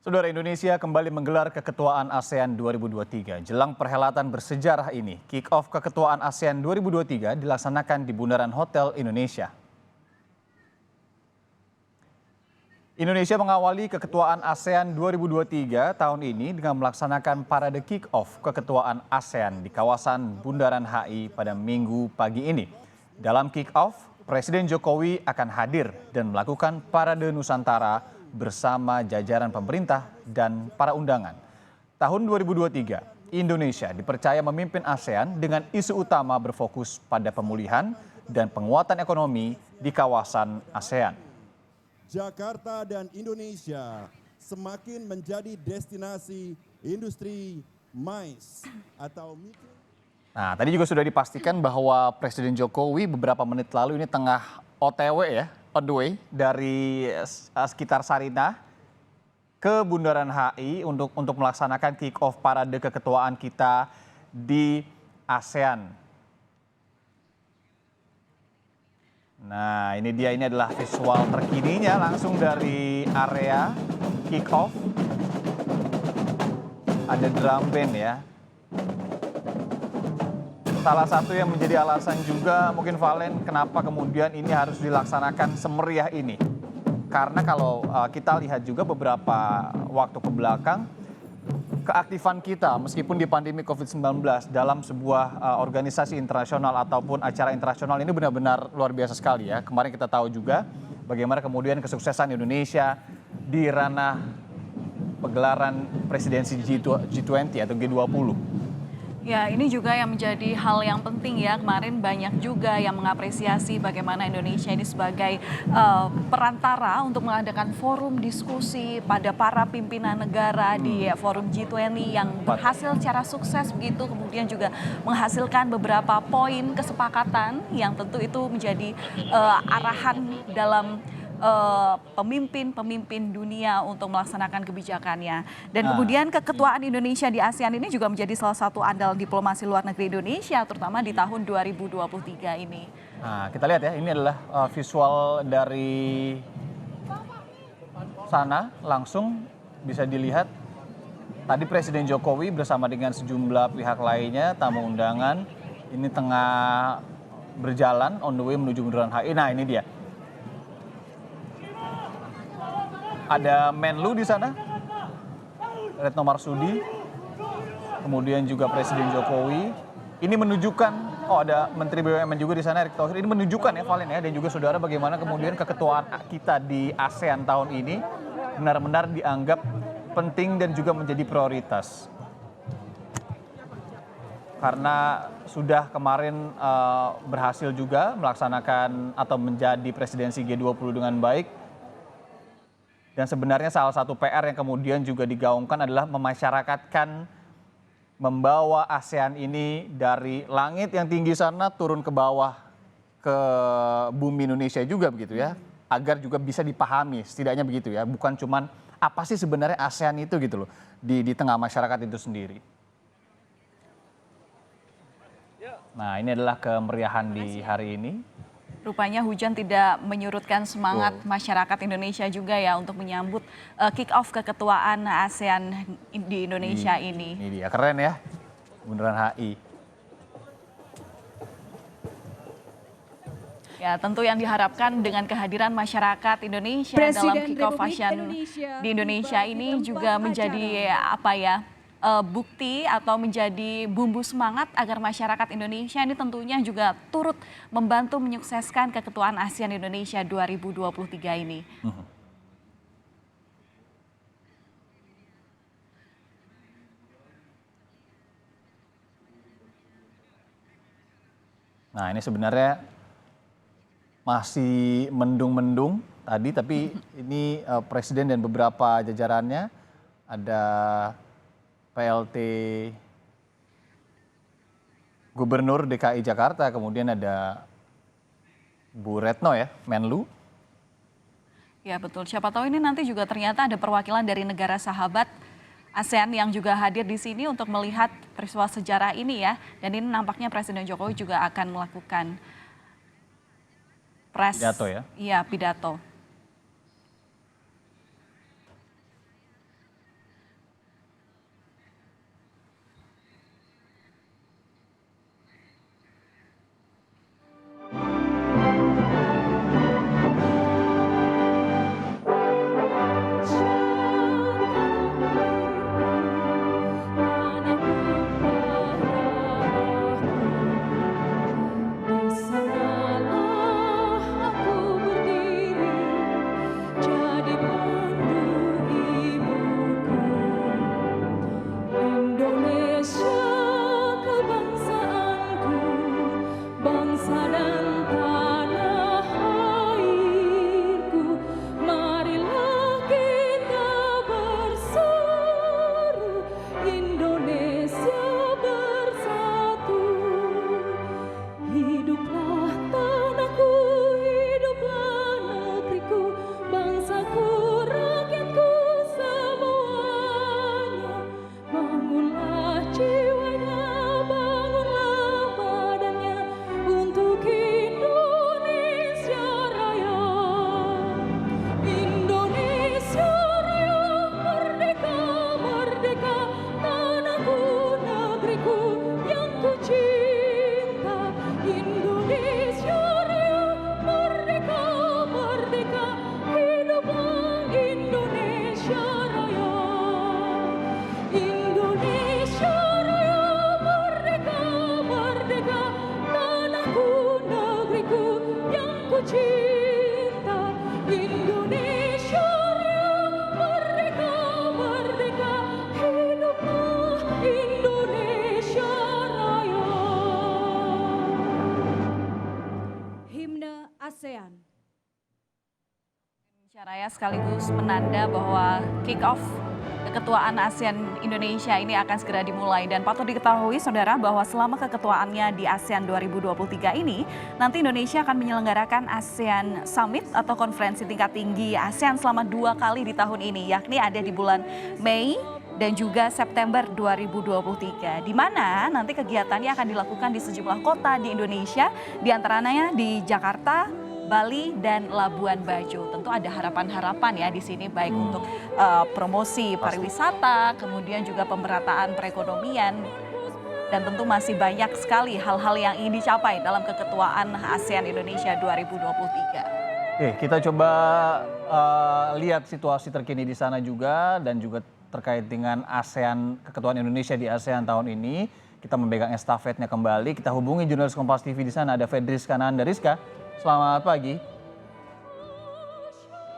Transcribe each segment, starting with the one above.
Saudara, Indonesia kembali menggelar keketuaan ASEAN 2023. Jelang perhelatan bersejarah ini, kick-off keketuaan ASEAN 2023 dilaksanakan di Bundaran Hotel Indonesia. Indonesia mengawali keketuaan ASEAN 2023 tahun ini dengan melaksanakan parade kick-off keketuaan ASEAN di kawasan Bundaran HI pada Minggu pagi ini. Dalam kick-off, Presiden Jokowi akan hadir dan melakukan parade Nusantara bersama jajaran pemerintah dan para undangan. Tahun 2023, Indonesia dipercaya memimpin ASEAN dengan isu utama berfokus pada pemulihan dan penguatan ekonomi di kawasan ASEAN. Jakarta dan Indonesia semakin menjadi destinasi industri MICE atau Nah, tadi juga sudah dipastikan bahwa Presiden Jokowi beberapa menit lalu ini tengah OTW ya, on the way dari sekitar Sarinah ke Bundaran HI untuk melaksanakan kick-off parade keketuaan kita di ASEAN. Nah, ini dia, ini adalah visual terkininya langsung dari area kick-off. Ada drum band ya. Salah satu yang menjadi alasan juga mungkin Valen kenapa kemudian ini harus dilaksanakan semeriah ini. Karena kalau kita lihat juga beberapa waktu ke belakang, keaktifan kita meskipun di pandemi COVID-19 dalam sebuah organisasi internasional ataupun acara internasional ini benar-benar luar biasa sekali ya. Kemarin kita tahu juga bagaimana kemudian kesuksesan Indonesia di ranah pegelaran presidensi G20 atau G20. Ya, ini juga yang menjadi hal yang penting ya. Kemarin banyak juga yang mengapresiasi bagaimana Indonesia ini sebagai perantara untuk mengadakan forum diskusi pada para pimpinan negara di forum G20 yang berhasil secara sukses begitu. Kemudian juga menghasilkan beberapa poin kesepakatan yang tentu itu menjadi arahan dalam pemimpin-pemimpin dunia untuk melaksanakan kebijakannya. Dan kemudian keketuaan Indonesia di ASEAN ini juga menjadi salah satu andal diplomasi luar negeri Indonesia, terutama di tahun 2023 ini. Nah, kita lihat ya, ini adalah visual dari sana, langsung bisa dilihat. Tadi Presiden Jokowi bersama dengan sejumlah pihak lainnya, tamu undangan, ini tengah berjalan on the way menuju Bundaran HI. Nah, ini dia. Ada Menlu di sana, Retno Marsudi, kemudian juga Presiden Jokowi. Ini menunjukkan, ada Menteri BUMN juga di sana, Erick Thohir. Ini menunjukkan ya Valen ya, dan juga saudara bagaimana kemudian keketuaan kita di ASEAN tahun ini benar-benar dianggap penting dan juga menjadi prioritas. Karena sudah kemarin berhasil juga melaksanakan atau menjadi presidensi G20 dengan baik. Dan sebenarnya salah satu PR yang kemudian juga digaungkan adalah memasyarakatkan, membawa ASEAN ini dari langit yang tinggi sana turun ke bawah ke bumi Indonesia juga begitu ya. Agar juga bisa dipahami setidaknya begitu ya. Bukan cuman apa sih sebenarnya ASEAN itu gitu loh di tengah masyarakat itu sendiri. Nah, ini adalah kemeriahan di hari ini. Rupanya hujan tidak menyurutkan semangat masyarakat Indonesia juga ya untuk menyambut kick-off keketuaan ASEAN di Indonesia ini. Ini dia, keren ya, Bundaran HI. Ya, tentu yang diharapkan dengan kehadiran masyarakat Indonesia dalam kick-off ASEAN di Indonesia ini juga menjadi bukti atau menjadi bumbu semangat agar masyarakat Indonesia ini tentunya juga turut membantu menyukseskan keketuaan ASEAN Indonesia 2023 ini. Nah, ini sebenarnya masih mendung-mendung tadi, tapi ini Presiden dan beberapa jajarannya, ada PLT Gubernur DKI Jakarta, kemudian ada Bu Retno ya, Menlu. Ya betul, siapa tahu ini nanti juga ternyata ada perwakilan dari negara sahabat ASEAN yang juga hadir di sini untuk melihat peristiwa sejarah ini ya. Dan ini nampaknya Presiden Jokowi juga akan melakukan pidato ya? Iya, pidato. sekaligus penanda bahwa kick-off keketuaan ASEAN Indonesia ini akan segera dimulai. Dan patut diketahui saudara bahwa selama keketuaannya di ASEAN 2023 ini, nanti Indonesia akan menyelenggarakan ASEAN Summit atau konferensi tingkat tinggi ASEAN selama 2 kali di tahun ini, yakni ada di bulan Mei dan juga September 2023. Di mana nanti kegiatannya akan dilakukan di sejumlah kota di Indonesia, diantaranya di Jakarta, Bali, dan Labuan Bajo. Tentu ada harapan-harapan ya di sini, baik untuk promosi pariwisata, kemudian juga pemerataan perekonomian, dan tentu masih banyak sekali hal-hal yang ingin dicapai dalam keketuaan ASEAN Indonesia 2023. Kita coba lihat situasi terkini di sana juga, dan juga terkait dengan ASEAN, keketuaan Indonesia di ASEAN tahun ini. Kita memegang estafetnya kembali. Kita hubungi jurnalis Kompas TV di sana, ada Fedriska Nanda. Rizka, selamat pagi.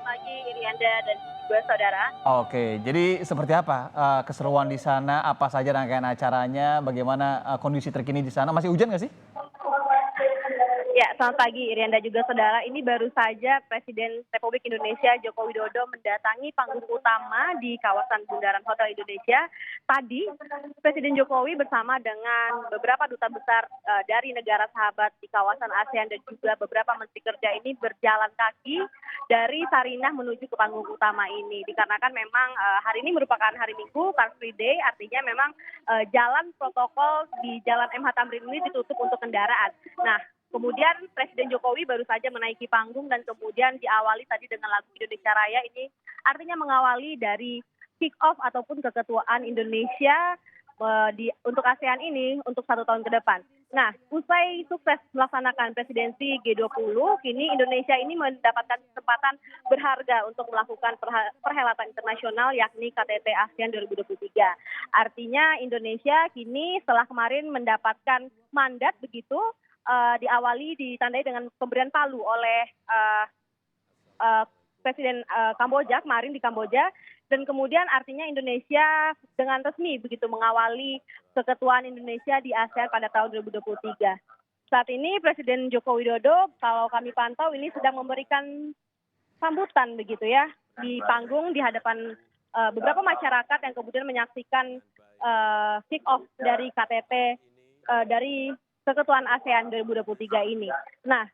Pagi Irianda dan juga saudara. Oke, jadi seperti apa keseruan di sana? Apa saja rangkaian acaranya? Bagaimana kondisi terkini di sana? Masih hujan nggak sih? Ya, selamat pagi Irianda juga saudara. Ini baru saja Presiden Republik Indonesia Joko Widodo mendatangi panggung utama di kawasan Bundaran Hotel Indonesia. Tadi Presiden Jokowi bersama dengan beberapa duta besar dari negara sahabat di kawasan ASEAN dan juga beberapa menteri kerja ini berjalan kaki dari Sarinah menuju ke panggung utama ini. Dikarenakan memang hari ini merupakan hari Minggu, Car Free Day, artinya memang jalan protokol di Jalan MH Tamrin ini ditutup untuk kendaraan. Nah, kemudian Presiden Jokowi baru saja menaiki panggung dan kemudian diawali tadi dengan lagu Indonesia Raya. Ini artinya mengawali dari kick off ataupun keketuaan Indonesia untuk ASEAN ini untuk 1 tahun ke depan. Nah, usai sukses melaksanakan presidensi G20, kini Indonesia ini mendapatkan kesempatan berharga untuk melakukan perhelatan internasional yakni KTT ASEAN 2023. Artinya Indonesia kini setelah kemarin mendapatkan mandat begitu, diawali ditandai dengan pemberian palu oleh Presiden Kamboja kemarin di Kamboja, dan kemudian artinya Indonesia dengan resmi begitu mengawali keketuaan Indonesia di ASEAN pada tahun 2023. Saat ini Presiden Joko Widodo kalau kami pantau ini sedang memberikan sambutan begitu ya di panggung di hadapan beberapa masyarakat yang kemudian menyaksikan kick off dari KTT dari keketuaan ASEAN 2023 ini. Nah,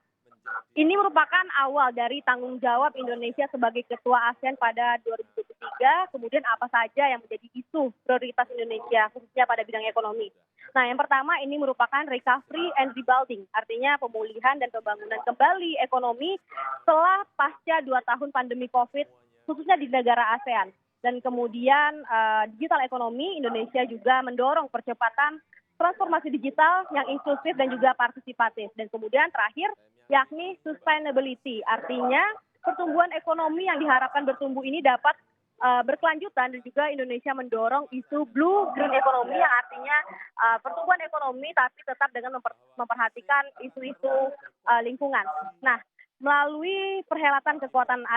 ini merupakan awal dari tanggung jawab Indonesia sebagai ketua ASEAN pada 2023, kemudian apa saja yang menjadi isu prioritas Indonesia, khususnya pada bidang ekonomi. Nah, yang pertama ini merupakan recovery and rebuilding, artinya pemulihan dan pembangunan kembali ekonomi setelah pasca 2 tahun pandemi COVID, khususnya di negara ASEAN. Dan kemudian digital ekonomi, Indonesia juga mendorong percepatan transformasi digital yang inklusif dan juga partisipatif. Dan kemudian terakhir yakni sustainability, artinya pertumbuhan ekonomi yang diharapkan bertumbuh ini dapat berkelanjutan, dan juga Indonesia mendorong isu blue green economy yang artinya pertumbuhan ekonomi tapi tetap dengan memperhatikan isu-isu lingkungan. Nah, melalui perhelatan kekuatan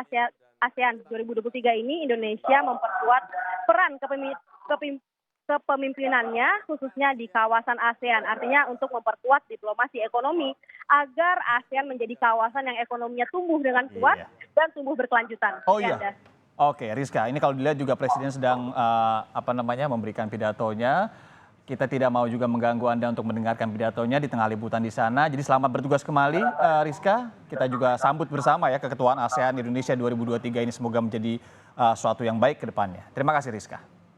ASEAN 2023 ini Indonesia memperkuat peran kepemimpinannya khususnya di kawasan ASEAN, artinya untuk memperkuat diplomasi ekonomi agar ASEAN menjadi kawasan yang ekonominya tumbuh dengan kuat dan tumbuh berkelanjutan. Oh iya. Oke, Rizka, ini kalau dilihat juga Presiden sedang memberikan pidatonya. Kita tidak mau juga mengganggu Anda untuk mendengarkan pidatonya di tengah liputan di sana. Jadi selamat bertugas kembali, Rizka. Kita juga sambut bersama ya keketuaan ASEAN Indonesia 2023 ini, semoga menjadi suatu yang baik ke depannya. Terima kasih, Rizka.